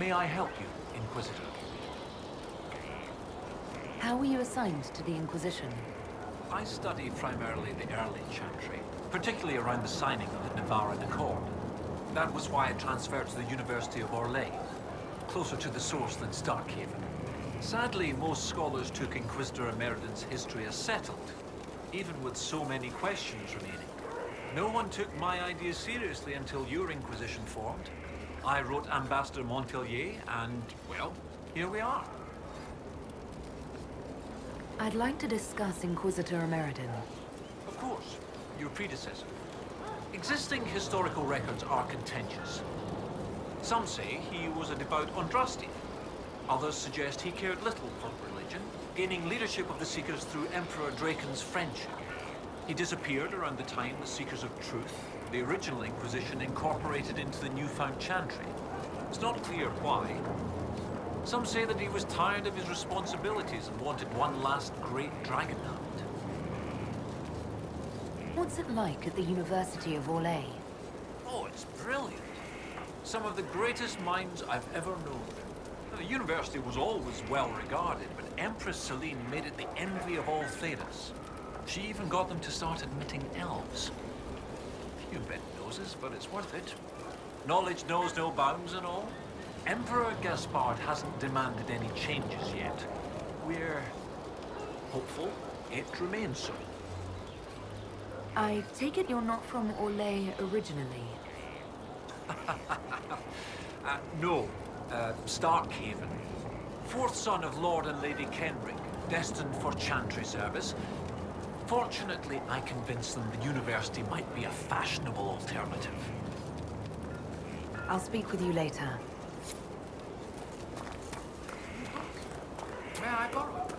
May I help you, Inquisitor? How were you assigned to the Inquisition? I study primarily the early Chantry, particularly around the signing of the Navarran Accord. That was why I transferred to the University of Orlais, closer to the source than Starkhaven. Sadly, most scholars took Inquisitor Emeridon's history as settled, even with so many questions remaining. No one took my ideas seriously until your Inquisition formed. I wrote Ambassador Montpellier, and, well, here we are. I'd like to discuss Inquisitor Emeridon. Of course, your predecessor. Existing historical records are contentious. Some say he was a devout Andrasti. Others suggest he cared little for religion, gaining leadership of the Seekers through Emperor Draken's friendship. He disappeared around the time the Seekers of Truth, the original Inquisition, incorporated into the newfound Chantry. It's not clear why. Some say that he was tired of his responsibilities and wanted one last great dragon hunt. What's it like at the University of Orlais? Oh, it's brilliant. Some of the greatest minds I've ever known. The university was always well regarded, but Empress Celine made it the envy of all Thedas. She even got them to start admitting elves. Few bent noses, but it's worth it. Knowledge knows no bounds and all. Emperor Gaspard hasn't demanded any changes yet. We're hopeful it remains so. I take it you're not from Orlais originally. No. Starkhaven. Fourth son of Lord and Lady Kenrick, destined for Chantry service. Fortunately, I convinced them the university might be a fashionable alternative. I'll speak with you later. May I borrow it?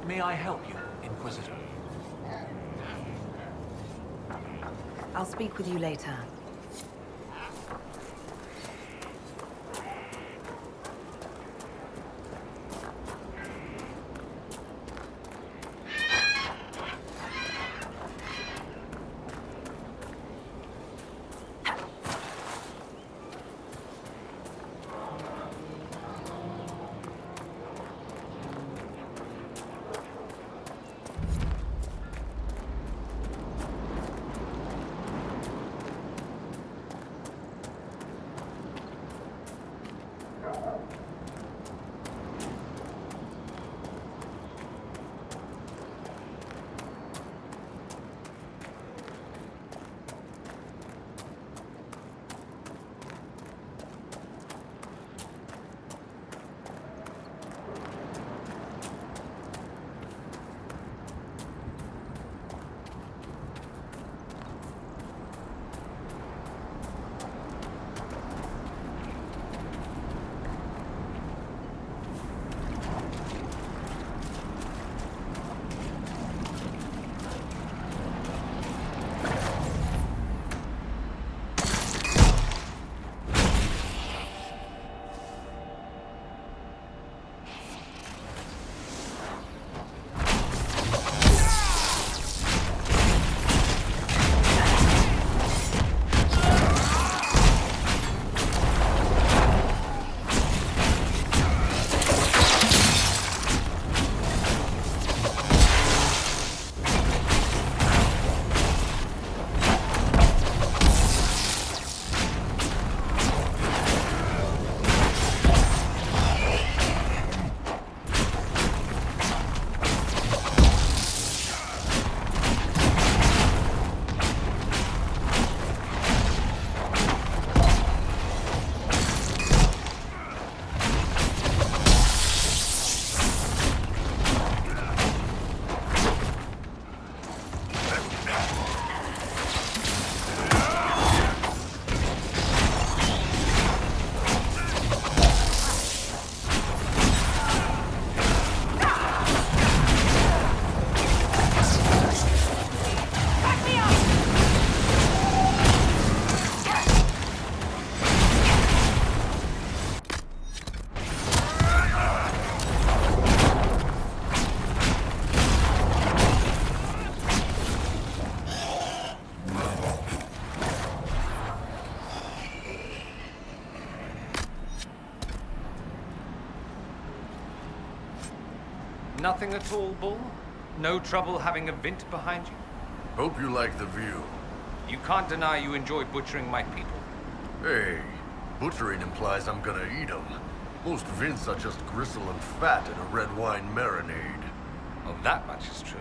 May I help you, Inquisitor? I'll speak with you later. Nothing at all, Bull? No trouble having a vint behind you? Hope you like the view. You can't deny you enjoy butchering my people. Hey, butchering implies I'm gonna eat 'em. Most vints are just gristle and fat in a red wine marinade. Oh, that much is true.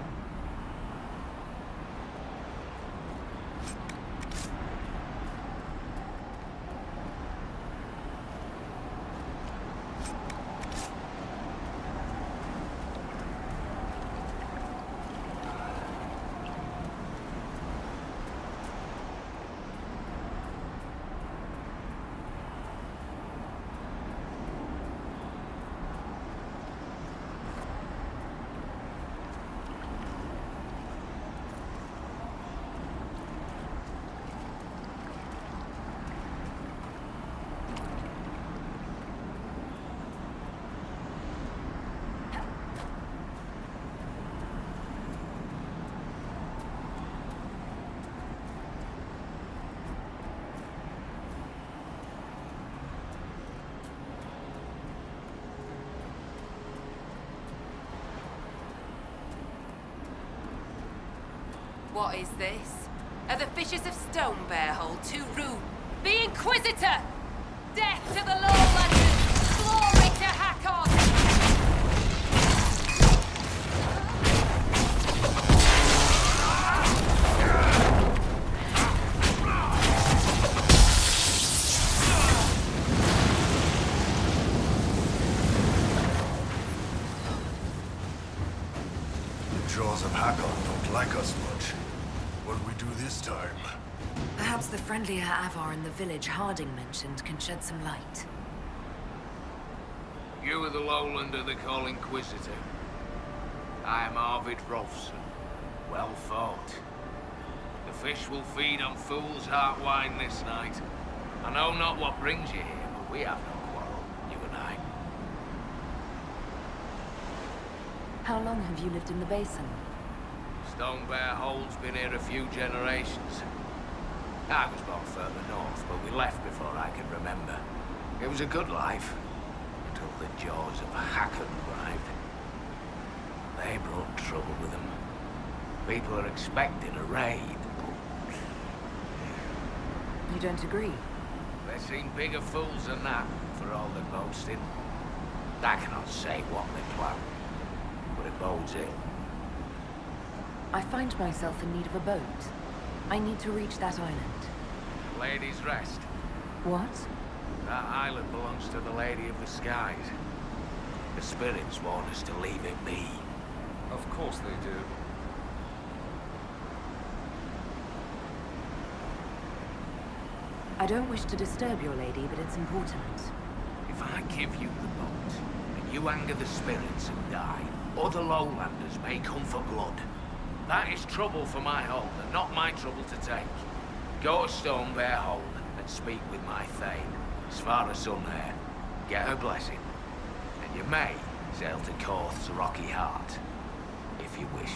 What is this? Are the Fishers of Stone Bearhold too rude? The Inquisitor! Death to the Lowlanders! Glory to Hakon! The jaws of Hakon don't like us much. What'll we do this time? Perhaps the friendlier Avar in the village Harding mentioned can shed some light. You are the Lowlander they call Inquisitor. I am Arvid Rolfson. Well fought. The fish will feed on fool's heart wine this night. I know not what brings you here, but we have no quarrel, you and I. How long have you lived in the basin? Stone Bear Hole's been here a few generations. I was born further north, but we left before I can remember. It was a good life, until the jaws of Hakon arrived. They brought trouble with them. People are expecting a raid. You don't agree? They seem bigger fools than that, for all their boasting. I cannot say what they plan, but it bodes ill. I find myself in need of a boat. I need to reach that island. Lady's Rest. What? That island belongs to the Lady of the Skies. The spirits warn us to leave it be. Of course they do. I don't wish to disturb your lady, but it's important. If I give you the boat, and you anger the spirits and die, other lowlanders may come for blood. That is trouble for my hold, and not my trouble to take. Go to Stone Bear Hold and speak with my Thane, Svara Sunhair. Get her blessing, and you may sail to Korth's Rocky Heart, if you wish.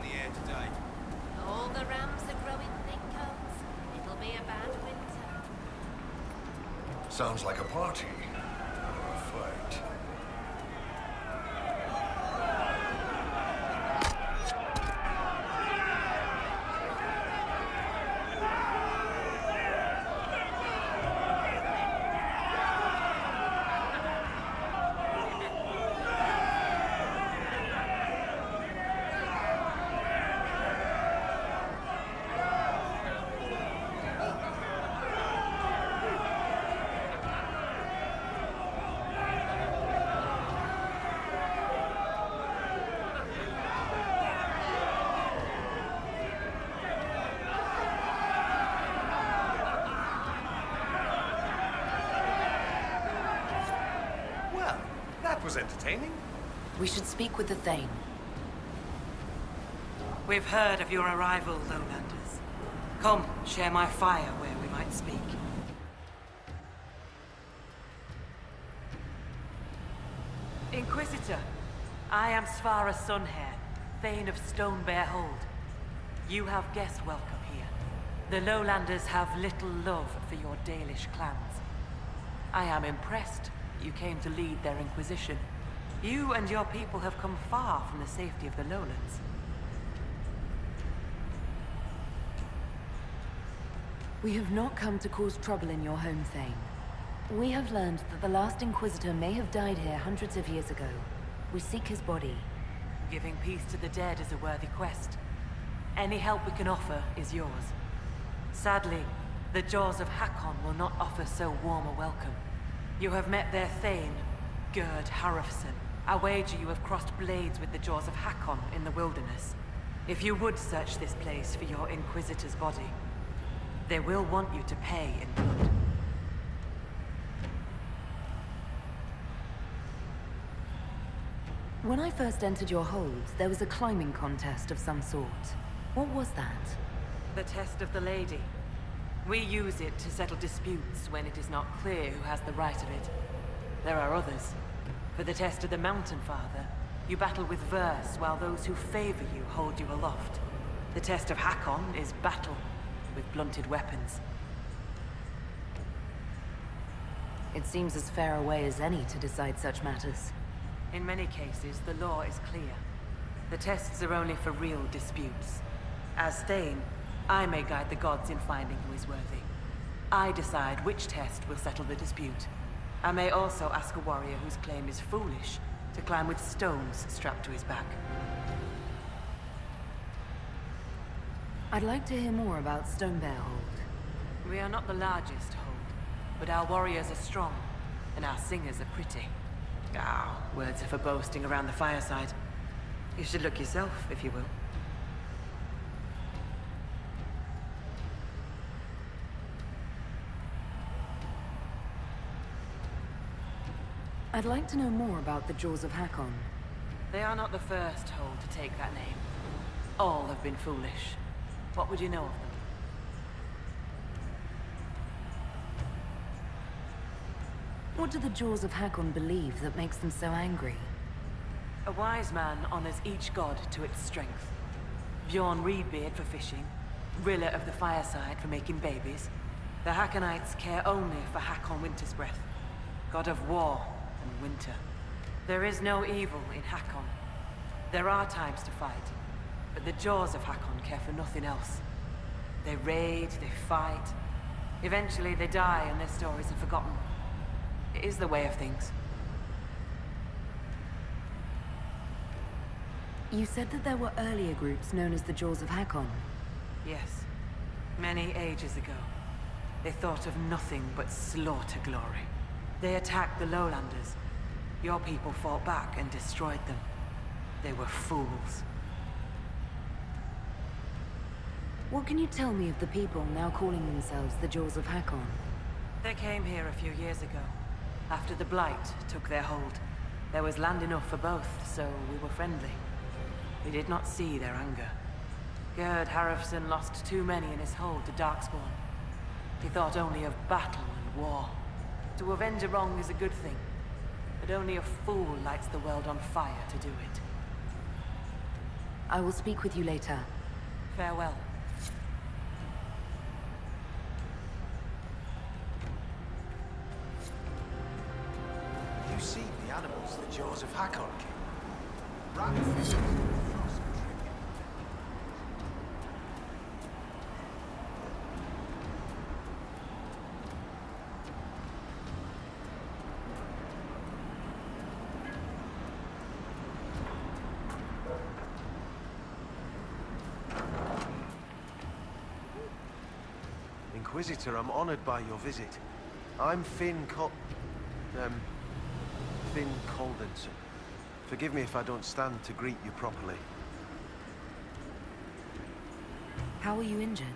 the air today. All the rams are growing thick coats. It'll be a bad winter. Sounds like a party. Or a fight. Well, that was entertaining. We should speak with the Thane. We've heard of your arrival, Lowlanders. Come, share my fire where we might speak. Inquisitor, I am Svara Sunhair, Thane of Stonebear Hold. You have guest welcome here. The Lowlanders have little love for your Dalish clans. I am impressed you came to lead their Inquisition. You and your people have come far from the safety of the Lowlands. We have not come to cause trouble in your home, Thane. We have learned that the last Inquisitor may have died here hundreds of years ago. We seek his body. Giving peace to the dead is a worthy quest. Any help we can offer is yours. Sadly, the Jaws of Hakon will not offer so warm a welcome. You have met their Thane, Gerd Harrofson. I wager you have crossed blades with the Jaws of Hakon in the wilderness. If you would search this place for your Inquisitor's body, they will want you to pay in blood. When I first entered your hold, there was a climbing contest of some sort. What was that? The test of the lady. We use it to settle disputes when it is not clear who has the right of it. There are others. For the test of the Mountain Father, you battle with verse while those who favor you hold you aloft. The test of Hakon is battle with blunted weapons. It seems as fair a way as any to decide such matters. In many cases, the law is clear. The tests are only for real disputes. As Thane, I may guide the gods in finding who is worthy. I decide which test will settle the dispute. I may also ask a warrior whose claim is foolish to climb with stones strapped to his back. I'd like to hear more about Stonebear Hold. We are not the largest hold, but our warriors are strong, and our singers are pretty. Ah, words are for boasting around the fireside. You should look yourself, if you will. I'd like to know more about the Jaws of Hakon. They are not the first hold to take that name. All have been foolish. What would you know of them? What do the Jaws of Hakon believe that makes them so angry? A wise man honors each god to its strength. Bjorn Reedbeard for fishing, Rilla of the Fireside for making babies. The Hakonites care only for Hakon Wintersbreath, god of war and winter. There is no evil in Hakon. There are times to fight, but the Jaws of Hakon care for nothing else. They raid, they fight. Eventually they die and their stories are forgotten. It is the way of things. You said that there were earlier groups known as the Jaws of Hakon. Yes. Many ages ago. They thought of nothing but slaughter glory. They attacked the Lowlanders. Your people fought back and destroyed them. They were fools. What can you tell me of the people now calling themselves the Jaws of Hakon? They came here a few years ago. After the Blight took their hold. There was land enough for both, so we were friendly. We did not see their anger. Gerd Harrofson lost too many in his hold to Darkspawn. He thought only of battle and war. To avenge a wrong is a good thing, but only a fool lights the world on fire to do it. I will speak with you later. Farewell. You see the animals the jaws of Hakon keep? Rats, frozen trick. Inquisitor, I'm honored by your visit. I'm Finn Coldenson. Forgive me if I don't stand to greet you properly. How are you injured?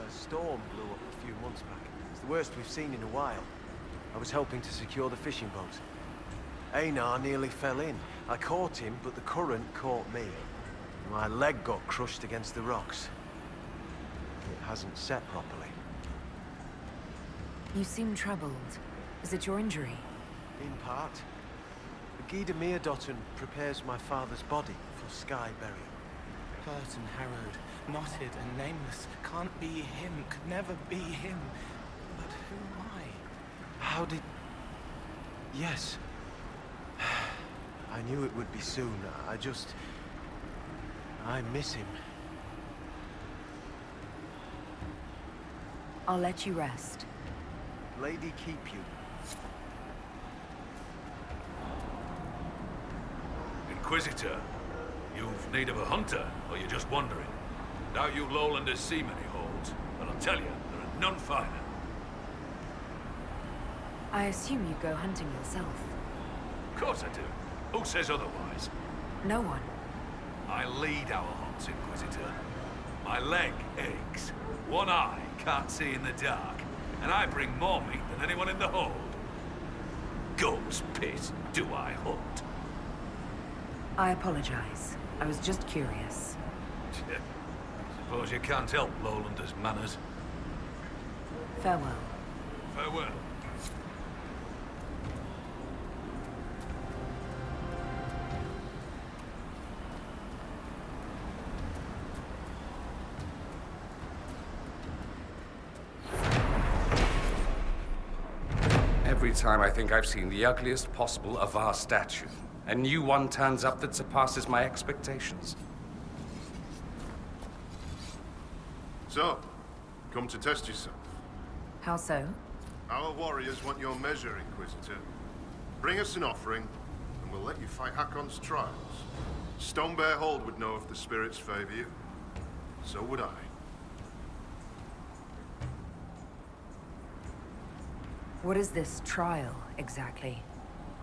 A storm blew up a few months back. It's the worst we've seen in a while. I was helping to secure the fishing boat. Einar nearly fell in. I caught him, but the current caught me. My leg got crushed against the rocks. It hasn't set properly. You seem troubled. Is it your injury? In part. Gida Meerdotten prepares my father's body for sky burial. Hurt and harrowed, knotted and nameless. Can't be him, could never be him. But who am I? How did... Yes. I knew it would be soon. I miss him. I'll let you rest. Lady keep you. Inquisitor, you've need of a hunter, or you're just wandering? Doubt you lowlanders see many holds, but I'll tell you, there are none finer. I assume you go hunting yourself. Of course I do. Who says otherwise? No one. I lead our hunts, Inquisitor. My leg aches. One eye can't see in the dark. And I bring more meat than anyone in the hold. Goat's piss, do I hunt? I apologize. I was just curious. Suppose you can't help Lowlanders' manners. Farewell. Farewell. Every time I think I've seen the ugliest possible Avar statue, a new one turns up that surpasses my expectations. So, come to test yourself. How so? Our warriors want your measure, Inquisitor. Bring us an offering, and we'll let you fight Hakon's trials. Stonebear Hold would know if the spirits favor you. So would I. What is this trial, exactly?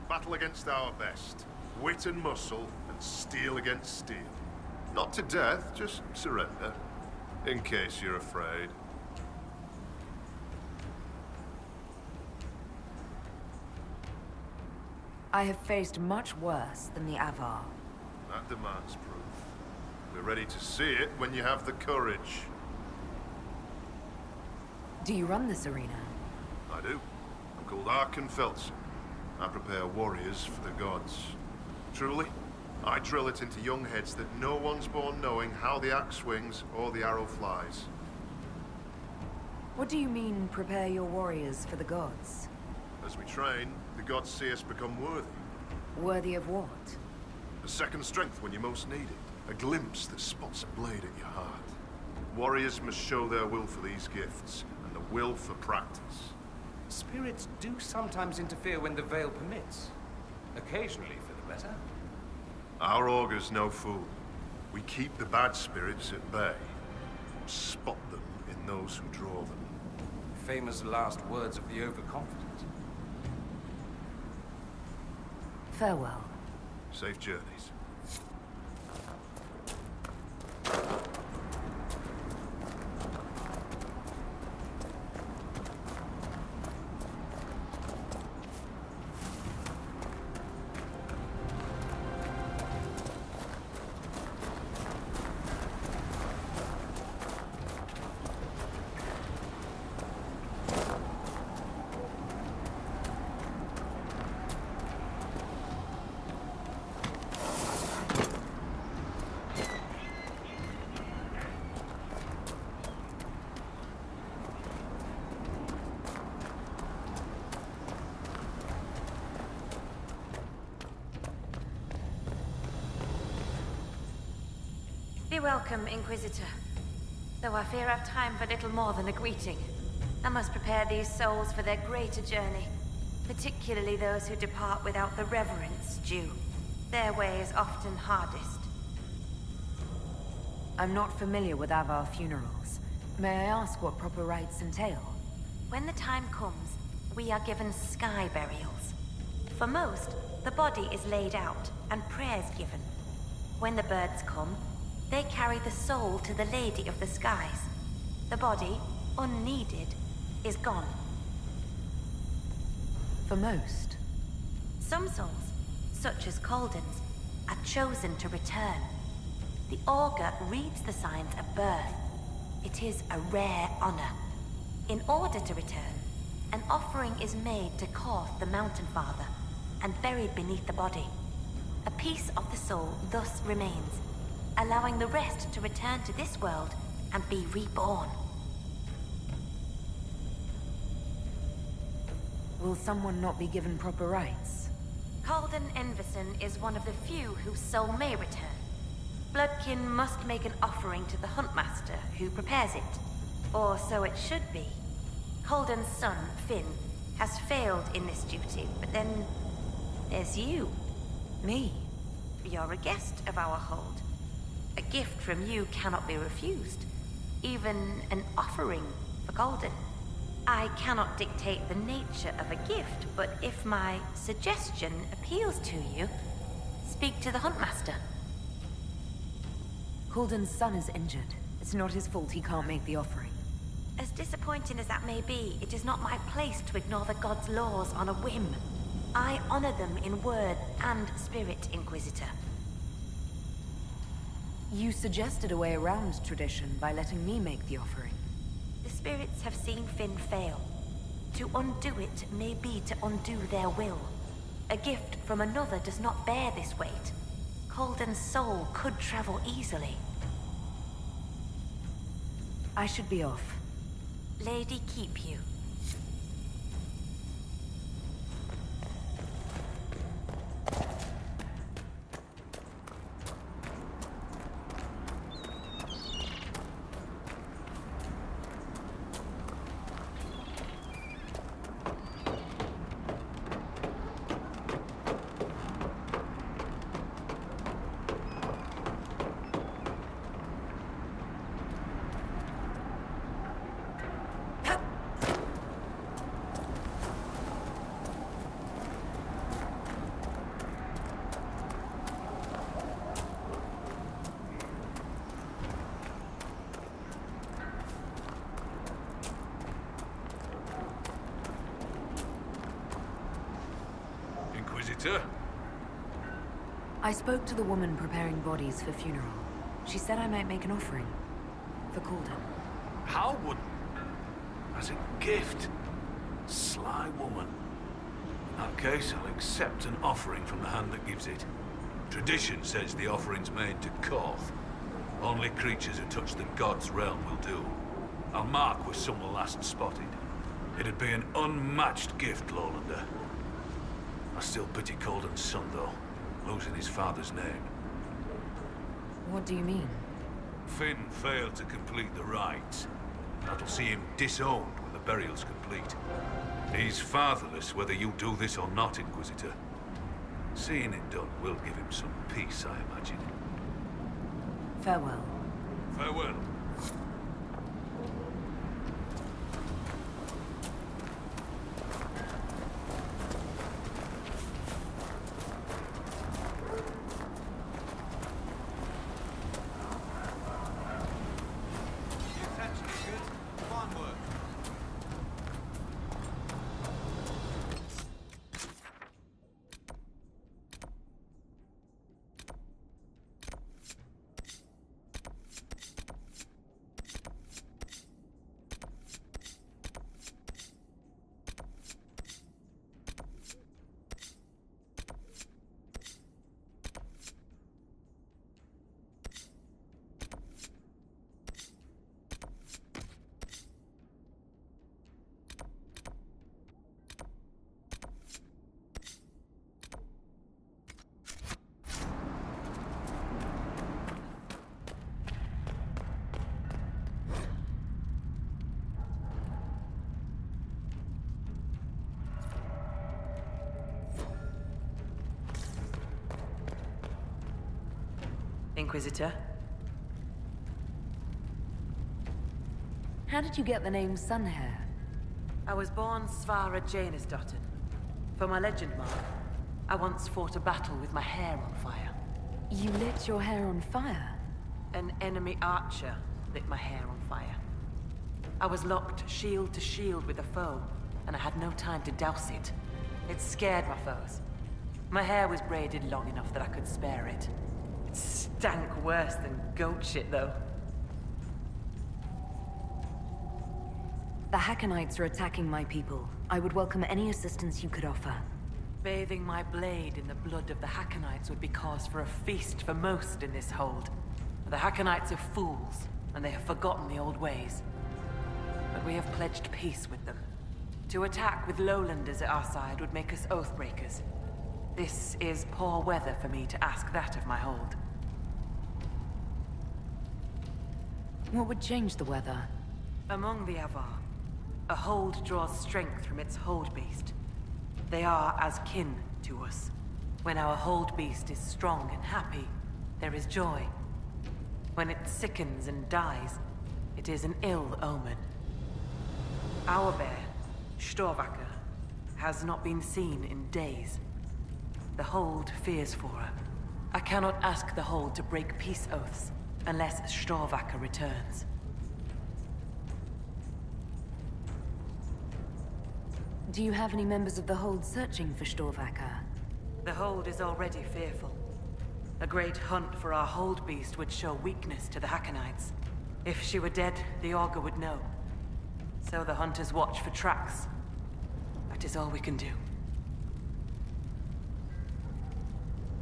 Battle against our best. Wit and muscle, and steel against steel. Not to death, just surrender. In case you're afraid. I have faced much worse than the Avar. That demands proof. We're ready to see it when you have the courage. Do you run this arena? I do. I'm called Arkan Felsen. I prepare warriors for the gods. Truly, I drill it into young heads that no one's born knowing how the axe swings or the arrow flies. What do you mean, prepare your warriors for the gods? As we train, the gods see us become worthy. Worthy of what? A second strength when you most need it. A glimpse that spots a blade in your heart. Warriors must show their will for these gifts, and the will for practice. Spirits do sometimes interfere when the veil permits. Occasionally for the better. Our augur's no fool. We keep the bad spirits at bay. Spot them in those who draw them. Famous last words of the overconfident. Farewell. Safe journeys. Be welcome, Inquisitor. Though I fear I've time for little more than a greeting. I must prepare these souls for their greater journey, particularly those who depart without the reverence due. Their way is often hardest. I'm not familiar with Avar funerals. May I ask what proper rites entail? When the time comes, we are given sky burials. For most, the body is laid out and prayers given. When the birds come, they carry the soul to the Lady of the Skies. The body, unneeded, is gone. For most? Some souls, such as Calden's, are chosen to return. The augur reads the signs at birth. It is a rare honor. In order to return, an offering is made to Korth the Mountain Father and buried beneath the body. A piece of the soul thus remains, allowing the rest to return to this world and be reborn. Will someone not be given proper rites? Calden Enverson is one of the few whose soul may return. Bloodkin must make an offering to the Huntmaster, who prepares it. Or so it should be. Calden's son, Finn, has failed in this duty, but then there's you. Me? You're a guest of our hold. A gift from you cannot be refused. Even an offering for Calden. I cannot dictate the nature of a gift, but if my suggestion appeals to you, speak to the Huntmaster. Calden's son is injured. It's not his fault he can't make the offering. As disappointing as that may be, it is not my place to ignore the gods' laws on a whim. I honor them in word and spirit, Inquisitor. You suggested a way around tradition by letting me make the offering. The spirits have seen Finn fail. To undo it may be to undo their will. A gift from another does not bear this weight. Calden's soul could travel easily. I should be off. Lady keep you. Inquisitor? I spoke to the woman preparing bodies for funeral. She said I might make an offering. For Calden. How would... As a gift? Sly woman. In that case, I'll accept an offering from the hand that gives it. Tradition says the offering's made to Korth. Only creatures who touch the god's realm will do. I'll mark where some were last spotted. It'd be an unmatched gift, Lowlander. I still pity Calden's son, though, losing his father's name. What do you mean? Finn failed to complete the rites. That'll see him disowned when the burial's complete. He's fatherless whether you do this or not, Inquisitor. Seeing it done will give him some peace, I imagine. Farewell. Farewell. Inquisitor. How did you get the name Sunhair? I was born Svara Janisdottir. For my legend mark, I once fought a battle with my hair on fire. You lit your hair on fire? An enemy archer lit my hair on fire. I was locked shield to shield with a foe, and I had no time to douse it. It scared my foes. My hair was braided long enough that I could spare it. It stank worse than goat shit, though. The Hackonites are attacking my people. I would welcome any assistance you could offer. Bathing my blade in the blood of the Hackonites would be cause for a feast for most in this hold. The Hackonites are fools, and they have forgotten the old ways. But we have pledged peace with them. To attack with lowlanders at our side would make us oathbreakers. This is poor weather for me to ask that of my hold. What would change the weather? Among the Avar, a hold draws strength from its hold beast. They are as kin to us. When our hold beast is strong and happy, there is joy. When it sickens and dies, it is an ill omen. Our bear, Storvacker, has not been seen in days. The hold fears for her. I cannot ask the hold to break peace oaths unless Storvacker returns. Do you have any members of the hold searching for Storvacker? The hold is already fearful. A great hunt for our hold beast would show weakness to the Hackonites. If she were dead, the Augur would know. So the hunters watch for tracks. That is all we can do.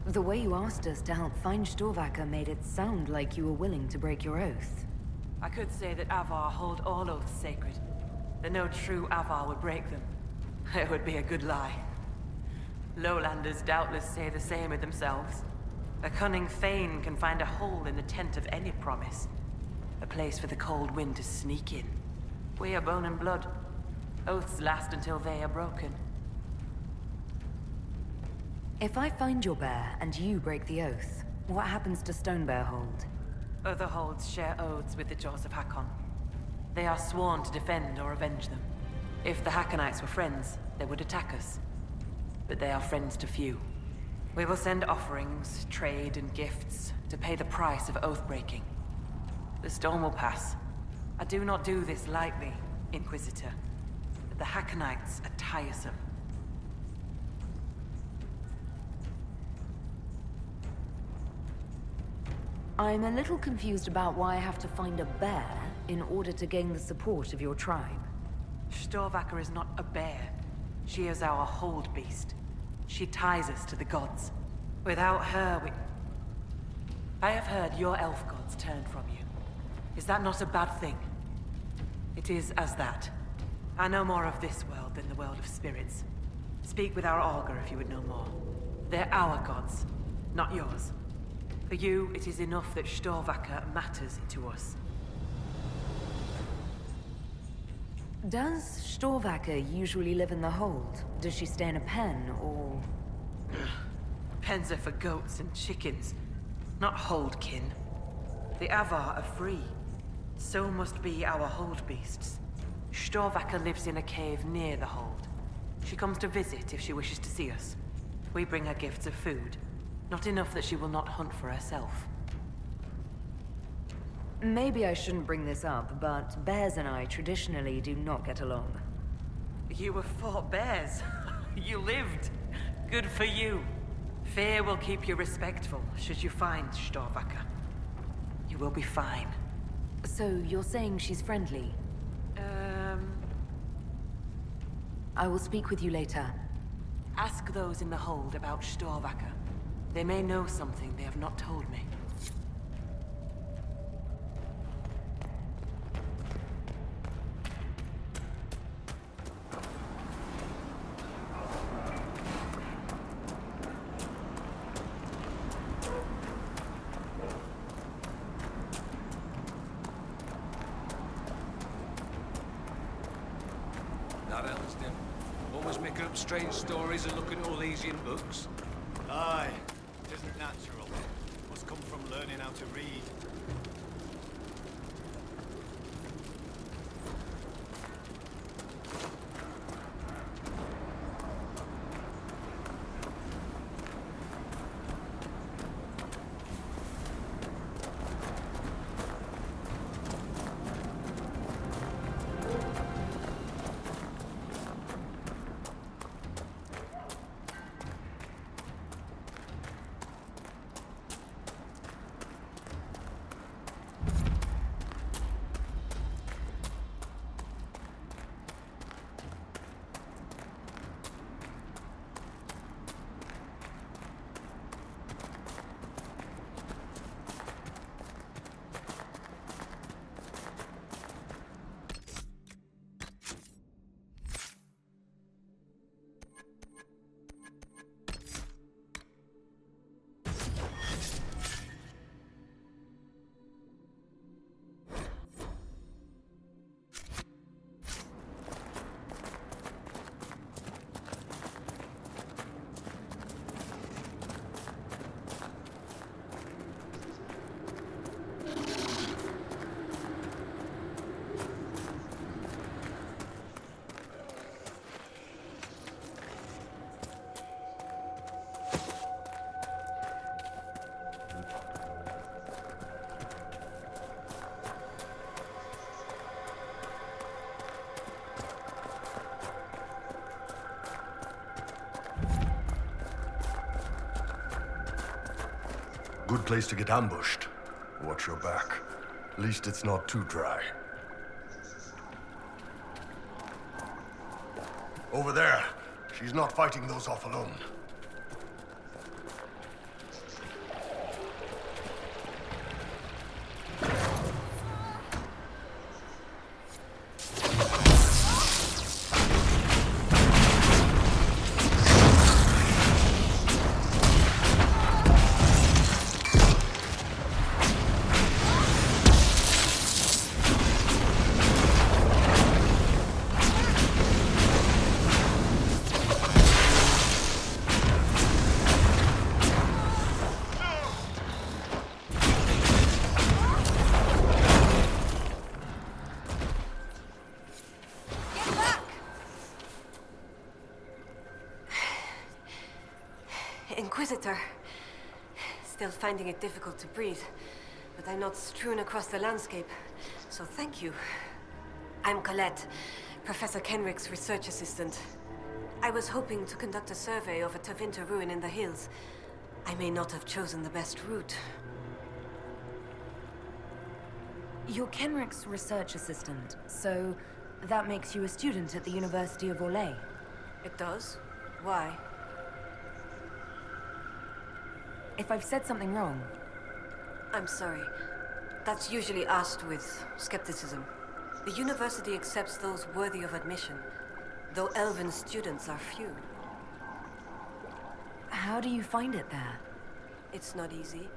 The way you asked us to help find Storvacker made it sound like you were willing to break your oath. I could say that Avar hold all oaths sacred, that no true Avar would break them. It would be a good lie. Lowlanders doubtless say the same of themselves. A cunning thane can find a hole in the tent of any promise. A place for the cold wind to sneak in. We are bone and blood. Oaths last until they are broken. If I find your bear and you break the oath, what happens to Stonebear Hold? Other holds share oaths with the Jaws of Hakon. They are sworn to defend or avenge them. If the Hackonites were friends, they would attack us. But they are friends to few. We will send offerings, trade, and gifts to pay the price of oath-breaking. The storm will pass. I do not do this lightly, Inquisitor. But the Hackonites are tiresome. I'm a little confused about why I have to find a bear in order to gain the support of your tribe. Storvacker is not a bear. She is our hold beast. She ties us to the gods. Without her, I have heard your elf gods turned from you. Is that not a bad thing? It is as that. I know more of this world than the world of spirits. Speak with our augur if you would know more. They're our gods, not yours. For you, it is enough that Storvacker matters to us. Does Storvacker usually live in the hold? Does she stay in a pen, or...? Pens are for goats and chickens, not holdkin. The Avar are free. So must be our hold beasts. Storvacker lives in a cave near the hold. She comes to visit if she wishes to see us. We bring her gifts of food. Not enough that she will not hunt for herself. Maybe I shouldn't bring this up, but bears and I traditionally do not get along. You were fought bears. You lived. Good for you. Fear will keep you respectful should you find Storvacker. You will be fine. So you're saying she's friendly? I will speak with you later. Ask those in the hold about Storvacker. They may know something they have not told me. That else, then. Always making up strange stories and looking at all these in books. Aye, it isn't natural. Must come from learning how to read. Good place to get ambushed. Watch your back. At least it's not too dry. Over there. She's not fighting those off alone. Inquisitor. Still finding it difficult to breathe, but I'm not strewn across the landscape, so thank you. I'm Colette, Professor Kenrick's research assistant. I was hoping to conduct a survey of a Tevinter ruin in the hills. I may not have chosen the best route. You're Kenrick's research assistant, so that makes you a student at the University of Orlais. It does? Why? If I've said something wrong... I'm sorry. That's usually asked with skepticism. The university accepts those worthy of admission, though elven students are few. How do you find it there? It's not easy,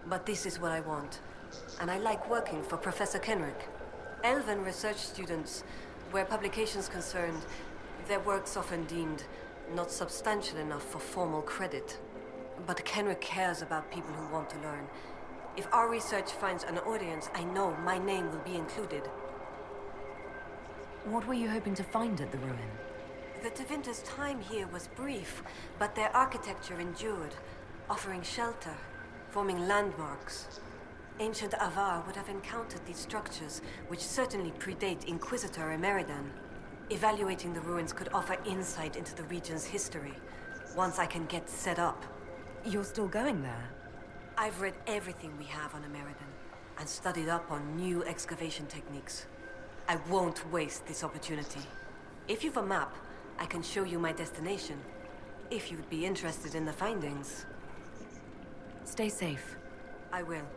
but this is what I want. And I like working for Professor Kenrick. Elven research students, where publications concerned, their work's often deemed not substantial enough for formal credit. But Kenrick cares about people who want to learn. If our research finds an audience, I know my name will be included. What were you hoping to find at the ruin? The Tevinter's time here was brief, but their architecture endured, offering shelter, forming landmarks. Ancient Avar would have encountered these structures, which certainly predate Inquisitor Emeridan. Evaluating the ruins could offer insight into the region's history, once I can get set up. You're still going there? I've read everything we have on Emeridan, and studied up on new excavation techniques. I won't waste this opportunity. If you've a map, I can show you my destination, if you'd be interested in the findings. Stay safe. I will.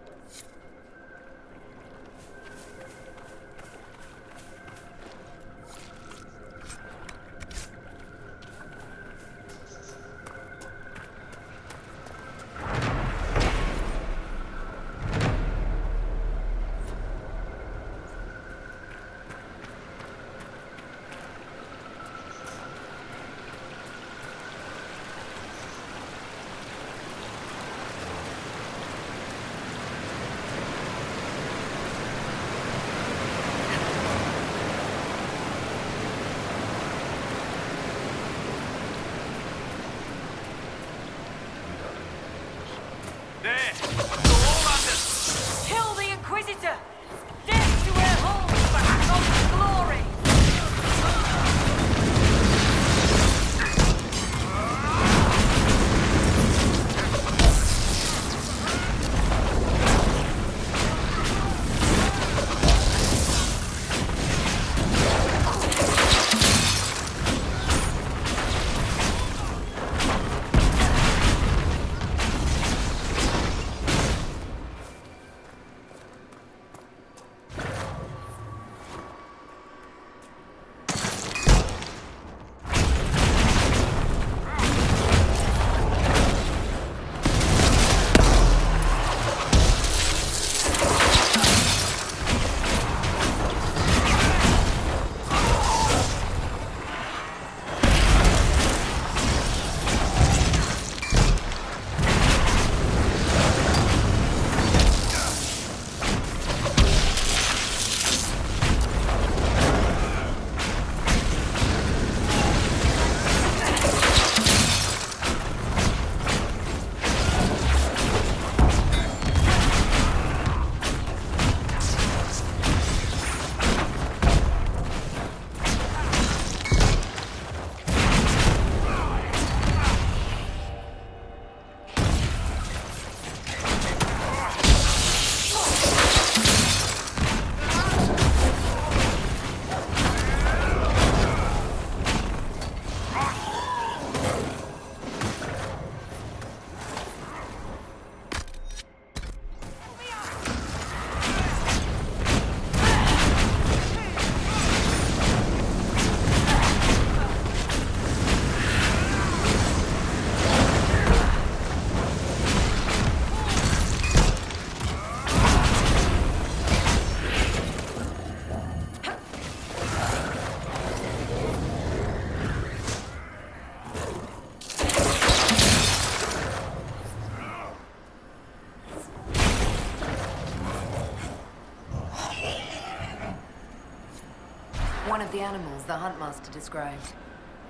One of the animals the Huntmaster described.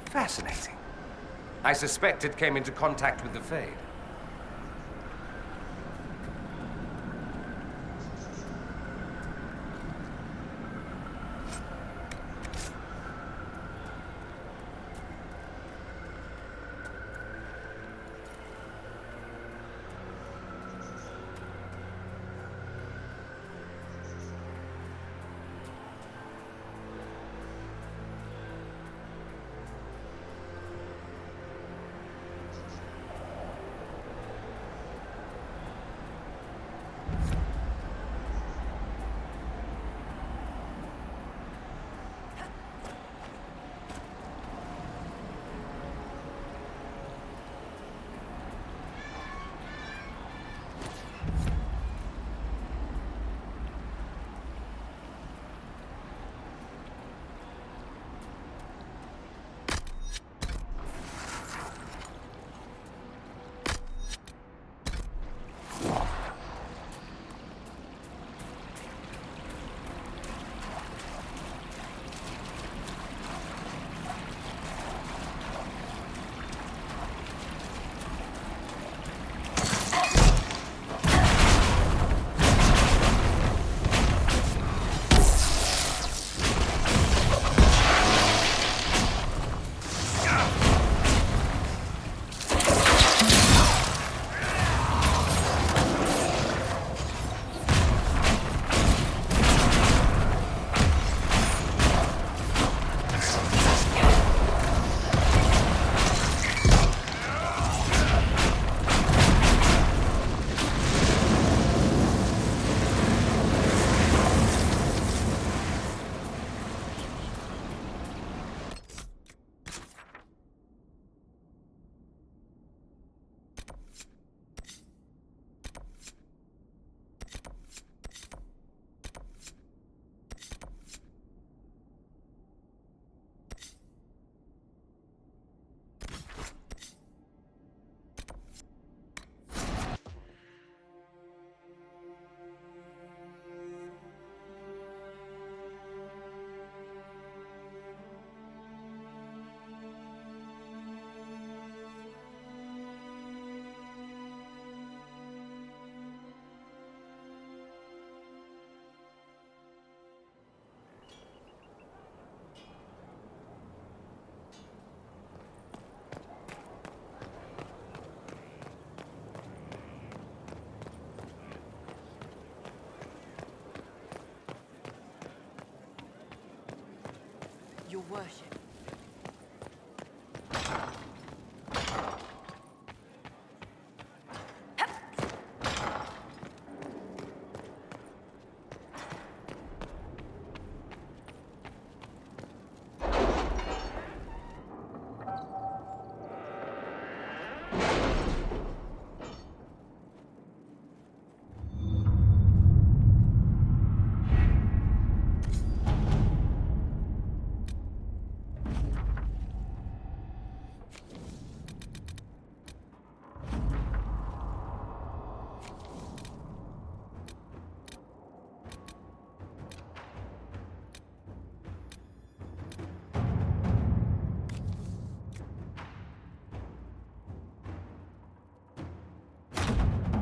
Fascinating. I suspect it came into contact with the Fade. Your worship.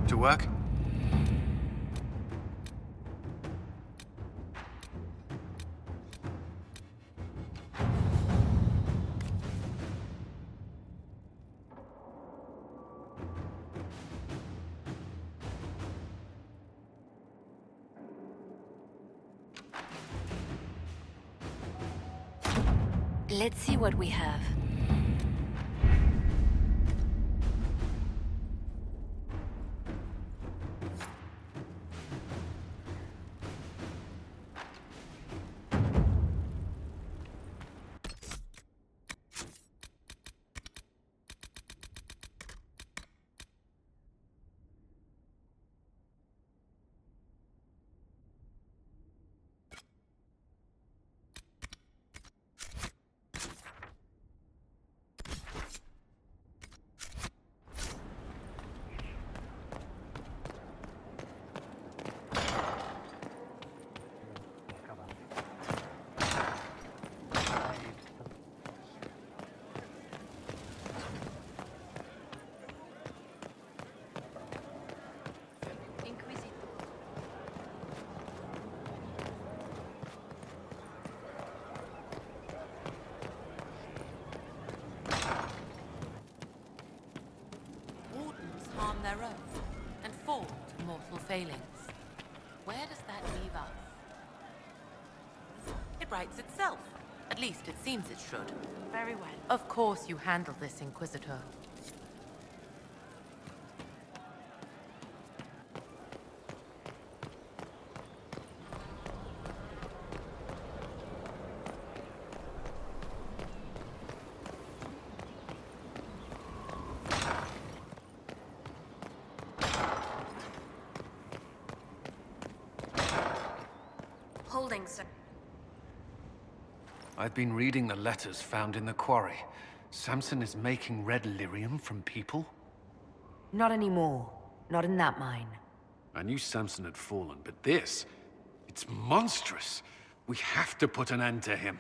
To work? Let's see what we have. failings. Where does that leave us? It writes itself. At least it seems it should. Very well. Of course you handled this, Inquisitor. Holding, sir. I've been reading the letters found in the quarry. Samson is making red lyrium from people? Not anymore. Not in that mine. I knew Samson had fallen, but this... it's monstrous. We have to put an end to him.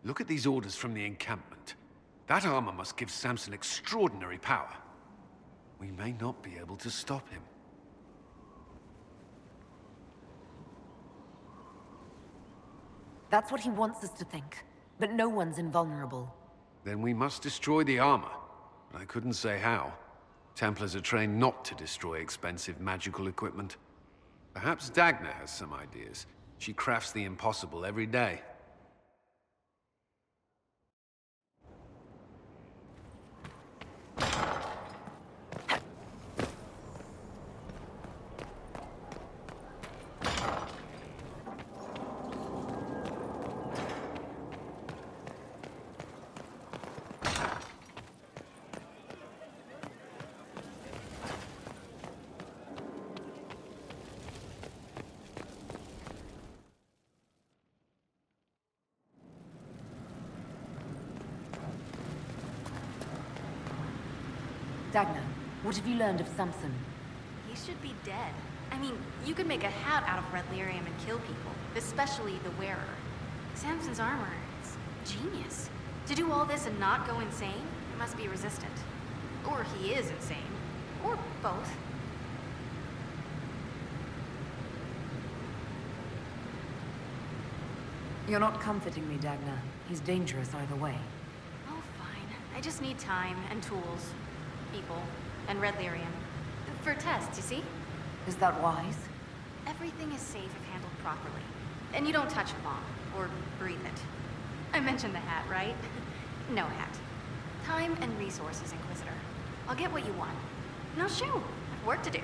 Look at these orders from the encampment. That armor must give Samson extraordinary power. We may not be able to stop him. That's what he wants us to think. But no one's invulnerable. Then we must destroy the armor. I couldn't say how. Templars are trained not to destroy expensive magical equipment. Perhaps Dagna has some ideas. She crafts the impossible every day. Dagna, what have you learned of Samson? He should be dead. I mean, you could make a hat out of red lyrium and kill people, especially the wearer. Samson's armor, it's genius. To do all this and not go insane, he must be resistant. Or he is insane. Or both. You're not comforting me, Dagna. He's dangerous either way. Oh, fine. I just need time and tools. People. And red lyrium. For tests, you see? Is that wise? Everything is safe if handled properly. And you don't touch a bomb. Or breathe it. I mentioned the hat, right? No hat. Time and resources, Inquisitor. I'll get what you want. Now shoot. I have work to do.